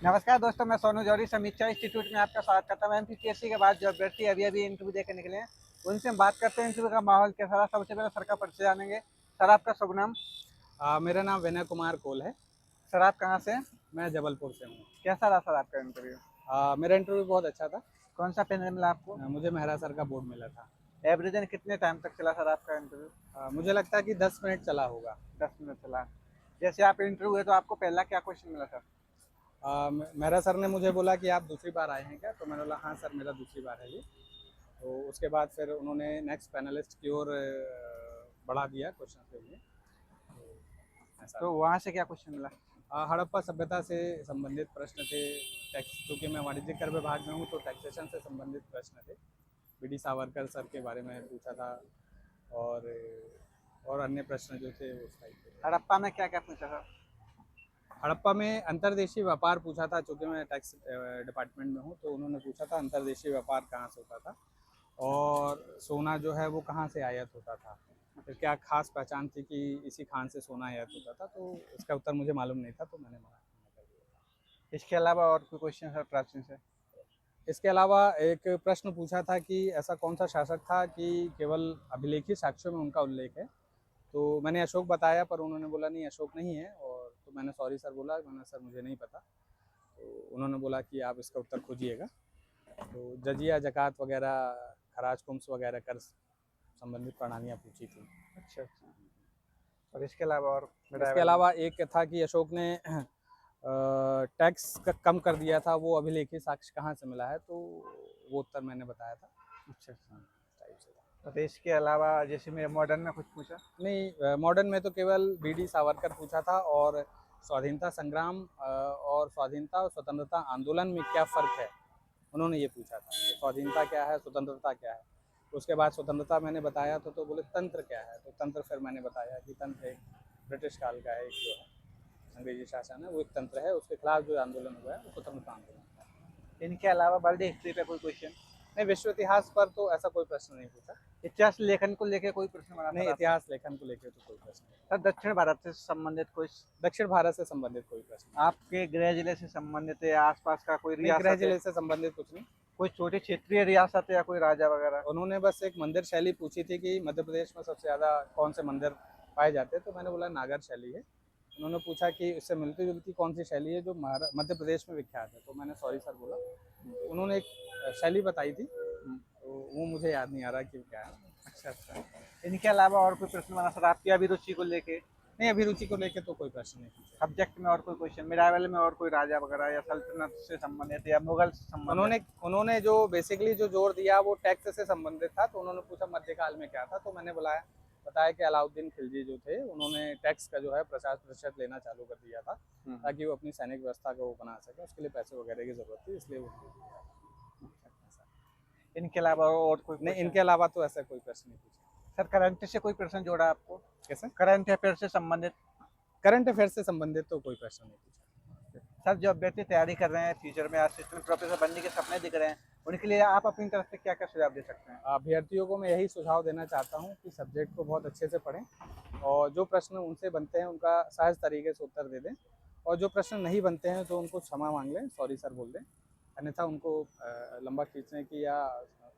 नमस्कार दोस्तों, मैं सोनू जौहरी समीक्षा इंस्टीट्यूट में आपका स्वागत करता हूँ। एमपीपीएससी के बाद जो अभ्यर्थी अभी इंटरव्यू देकर निकले हैं उनसे हम बात करते हैं इंटरव्यू का माहौल कैसा रहा। सबसे पहले सर का परिचय जानेंगे। सर, आपका शुभ नाम? मेरा नाम विनय कुमार कोल है। सर, आप कहाँ से हैं? मैं जबलपुर से हूँ। कैसा रहा सर आपका इंटरव्यू? मेरा इंटरव्यू बहुत अच्छा था। कौन सा पेन मिला आपको? मुझे मेहरा सर का बोर्ड मिला था। एवरेजन कितने टाइम तक चला सर आपका इंटरव्यू? मुझे लगता है कि 10 मिनट चला होगा। 10 मिनट चला। जैसे आप इंटरव्यू हुए तो आपको पहला क्या क्वेश्चन मिला सर? मेहरा सर ने मुझे बोला कि आप दूसरी बार आए हैं क्या, तो मैंने बोला हाँ सर, मेरा दूसरी बार है ये। तो उसके बाद फिर उन्होंने नेक्स्ट पैनलिस्ट की ओर बढ़ा दिया क्वेश्चन के लिए। तो वहाँ से क्या क्वेश्चन मिला? हड़प्पा सभ्यता से संबंधित प्रश्न थे। टैक्स, क्योंकि मैं वाणिज्यिक कर विभाग में हूँ तो टैक्सेशन से संबंधित प्रश्न थे। बीडी सावरकर सर के बारे में पूछा था और अन्य प्रश्न जो थे उस टाइप के। हड़प्पा में क्या क्या पूछा सर? हड़प्पा में अंतर्देशीय व्यापार पूछा था। चूँकि मैं टैक्स डिपार्टमेंट में हूँ तो उन्होंने पूछा था अंतर्देशीय व्यापार कहाँ से होता था और सोना जो है वो कहाँ से आयात होता था। फिर क्या खास पहचान थी कि इसी खान से सोना आयात होता था, तो इसका उत्तर मुझे मालूम नहीं था, तो मैंने मना कर दिया। इसके अलावा और कोई क्वेश्चन सर प्राचीन से? इसके अलावा एक प्रश्न पूछा था कि ऐसा कौन सा शासक था कि केवल अभिलेखित साक्ष्यों में उनका उल्लेख है। तो मैंने अशोक बताया, पर उन्होंने बोला नहीं अशोक नहीं है। और तो मैंने सॉरी सर बोला, मैंने सर मुझे नहीं पता। तो उन्होंने बोला कि आप इसका उत्तर खोजिएगा। तो जजिया, जकात वगैरह, खराज, कुम्स वगैरह कर संबंधित प्रणालियाँ पूछी थी। अच्छा अच्छा। और इसके अलावा और? इसके अलावा एक था कि अशोक ने टैक्स कम कर दिया था, वो अभिलेखित साक्ष्य कहाँ से मिला है, तो वो उत्तर मैंने बताया था। अच्छा अच्छा। तो इसके अलावा जैसे मेरे मॉडर्न में कुछ पूछा? नहीं, मॉडर्न में तो केवल बीडी सावरकर पूछा था और स्वाधीनता संग्राम और स्वाधीनता और स्वतंत्रता आंदोलन में क्या फ़र्क है, उन्होंने ये पूछा था। स्वाधीनता क्या है, स्वतंत्रता क्या है। उसके बाद स्वतंत्रता मैंने बताया तो बोले तंत्र क्या है, तो तंत्र फिर मैंने बताया कि तंत्र एक ब्रिटिश काल का एक जो है अंग्रेजी शासन है, वो एक तंत्र है। उसके खिलाफ जो आंदोलन हुआ है वो स्वतंत्रता आंदोलन है। इनके अलावा वर्ल्ड हिस्ट्री पे कोई क्वेश्चन? नहीं, विश्व इतिहास पर तो ऐसा कोई प्रश्न नहीं पूछा। इतिहास लेखन को लेके कोई प्रश्न बना नहीं, सर? इतिहास लेखन को लेकर तो कोई प्रश्न नहीं। सर, दक्षिण भारत से संबंधित कोई? दक्षिण भारत से संबंधित कोई प्रश्न आपके गृह जिले से संबंधित है, आसपास का कोई नहीं। गृह रियासत है? जिले से संबंधित कुछ नहीं। कोई छोटी क्षेत्रीय रियासत है या कोई राजा वगैरह? उन्होंने बस एक मंदिर शैली पूछी थी कि मध्य प्रदेश में सबसे ज़्यादा कौन से मंदिर पाए जाते हैं, तो मैंने बोला नागर शैली है। उन्होंने पूछा कि इससे मिलती जुलती कौन सी शैली है जो मध्य प्रदेश में विख्यात है, तो मैंने सॉरी सर बोला। तो उन्होंने एक शैली बताई थी, तो वो मुझे याद नहीं आ रहा कि क्या है। अच्छा अच्छा। इनके अलावा और कोई प्रश्न बना सर आपकी अभिरुचि को लेके? नहीं, अभिरुचि को लेकर तो कोई प्रश्न नहीं पूछा। सब्जेक्ट में और कोई क्वेश्चन? मिडावल में और कोई राजा वगैरह या सल्तनत से संबंधित या मुगल से संबंधित? उन्होंने जो बेसिकली जो जोर दिया वो टैक्स से संबंधित था। तो उन्होंने पूछा मध्यकाल में क्या था, तो मैंने बताया कि अलाउद्दीन खिलजी जो थे उन्होंने टैक्स का जो है 50% लेना चालू कर दिया था, ताकि वो अपनी सैनिक व्यवस्था को वो बना सके। उसके लिए पैसे वगैरह की जरूरत थी, इसलिए वो इनके अलावा और कोई नहीं, question? इनके अलावा तो ऐसा कोई प्रश्न नहीं पूछा। सर, करंट से कोई प्रश्न जोड़ा आपको? कैसे? करंट अफेयर से संबंधित? करंट अफेयर से संबंधित तो कोई प्रश्न नहीं पूछा। सर, जो अभ्यर्थी तैयारी कर रहे हैं फ्यूचर में असिस्टेंट प्रोफेसर बनने के सपने दिख रहे हैं, उनके लिए आप अपनी तरफ से क्या क्या सुझाव दे सकते हैं? अभ्यर्थियों को मैं यही सुझाव देना चाहता हूँ कि सब्जेक्ट को बहुत अच्छे से पढ़ें और जो प्रश्न उनसे बनते हैं उनका सहज तरीके से उत्तर दे दें, और जो प्रश्न नहीं बनते हैं तो उनको क्षमा मांग लें, सॉरी सर बोल दें। अन्यथा उनको लंबा खींचने की या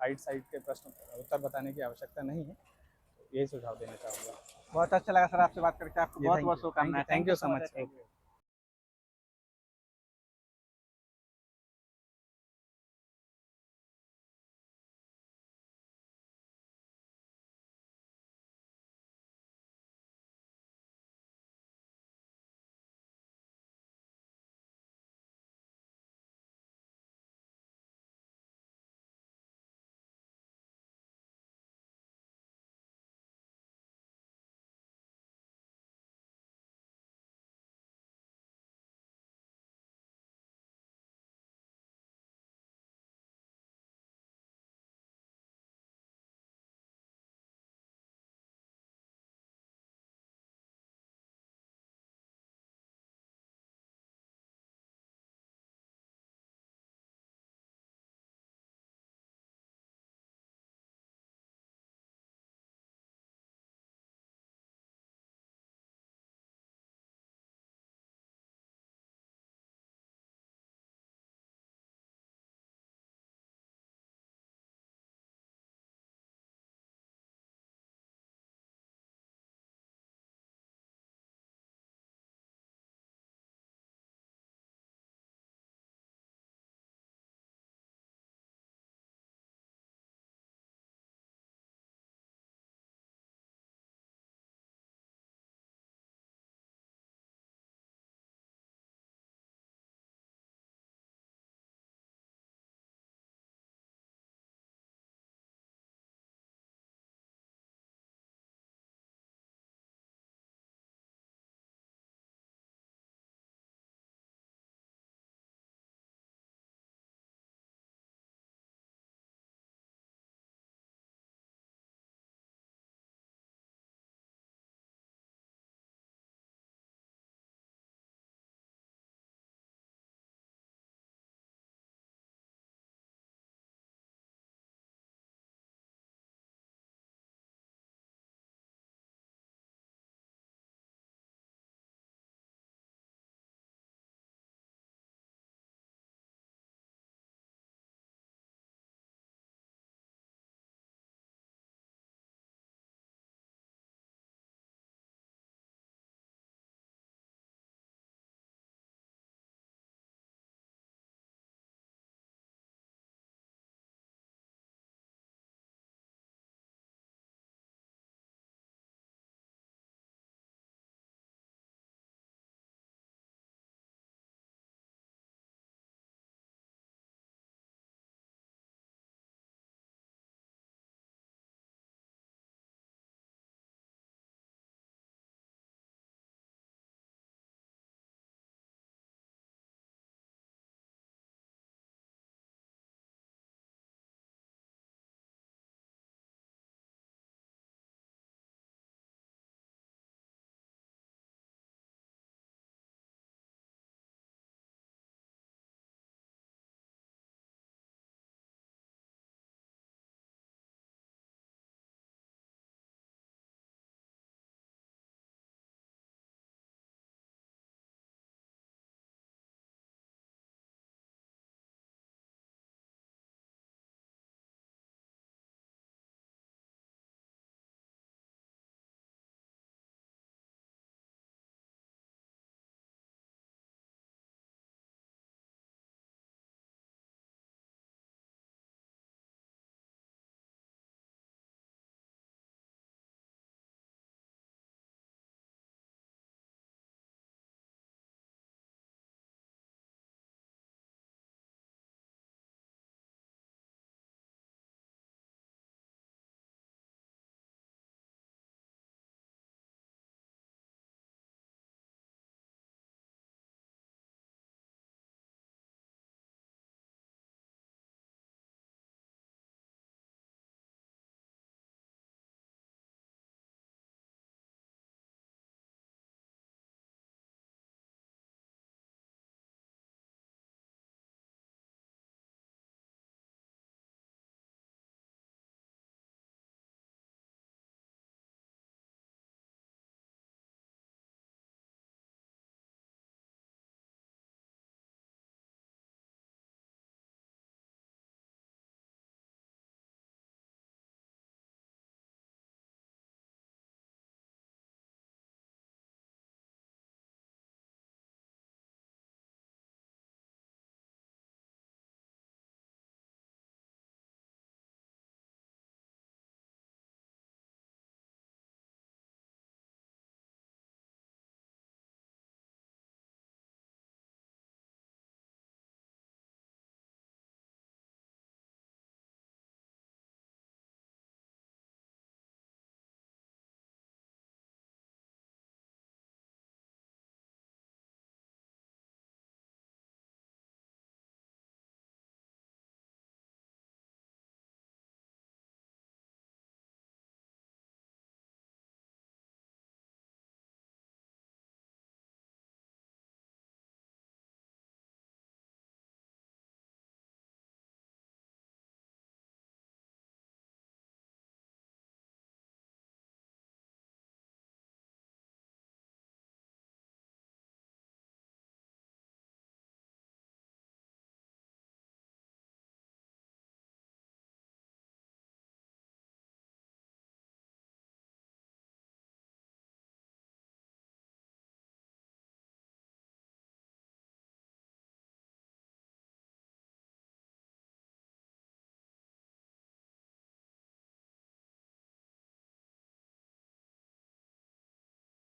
आइट साइड के प्रश्न उत्तर बताने की आवश्यकता नहीं है। यही सुझाव देना चाहूँगा। बहुत अच्छा लगा सर आपसे बात करके। आपको बहुत बहुत शुभकामनाएं। Thank you so much.